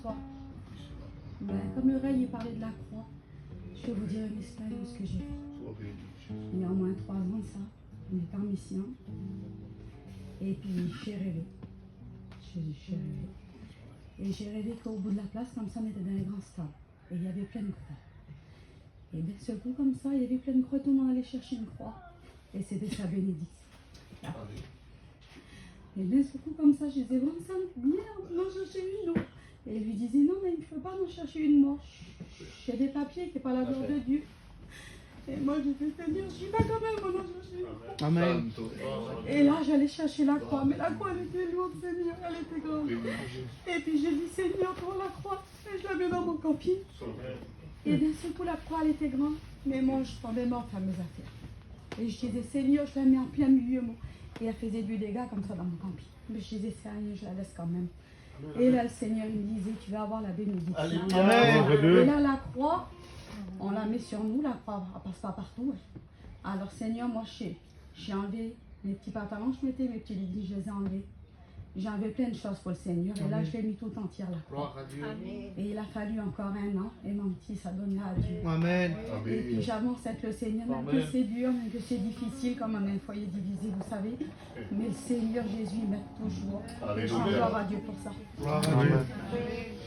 soir. Ben, comme Ray parlait de la croix, je vais vous dire une expérience que j'ai faite. Il y a au moins 3 ans de ça, on était en mission. Et puis j'ai rêvé. J'ai rêvé. Et j'ai rêvé qu'au bout de la place, comme ça, on était dans un grand stade. Et il y avait plein de croix. Et d'un seul coup, comme ça, il y avait plein de croix, tout le monde allait chercher une croix. Et c'était sa bénédiction. Et d'un seul coup, comme ça, je disais, bon, ça, viens, on en chercher une, non. Et il lui disait, non, mais il ne faut pas en chercher une, moi. J'ai des papiers, c'est pas la gloire de Dieu. Et moi, j'ai fait, Seigneur, je suis pas quand même, on en chercher une croix. Amen. Et là, j'allais chercher la croix, mais la croix, elle était lourde, Seigneur, elle était grande. Et puis j'ai dit, Seigneur, prends la croix, et je la mets dans mon camping. Et d'un seul coup, la croix, elle était grande, mais moi, je tombais morte à mes affaires. Et je disais, Seigneur, je la mets en plein milieu, moi. Et elle faisait du dégât comme ça dans mon camping. Mais je disais, c'est rien, je la laisse quand même. Et là, le Seigneur, il me disait, tu vas avoir la bénédiction. Et là, la croix, on la met sur nous, la croix, elle passe pas partout. Alors, Seigneur, moi, j'ai enlevé mes petits pantalons, je mettais mes petits leggings, je les ai enlevés. J'ai enlevé plein de choses pour le Seigneur. Et là, je l'ai mis tout entière, la croix. Et il a fallu encore 1 an. Et mon petit, ça donnait à Dieu. Amen. Et puis j'avance avec le Seigneur, même que c'est dur, même que c'est difficile, comme on a un foyer divisé, vous savez. Mais le Seigneur Jésus, il m'aide toujours. Et je rends gloire à Dieu pour ça. Gloire à Dieu.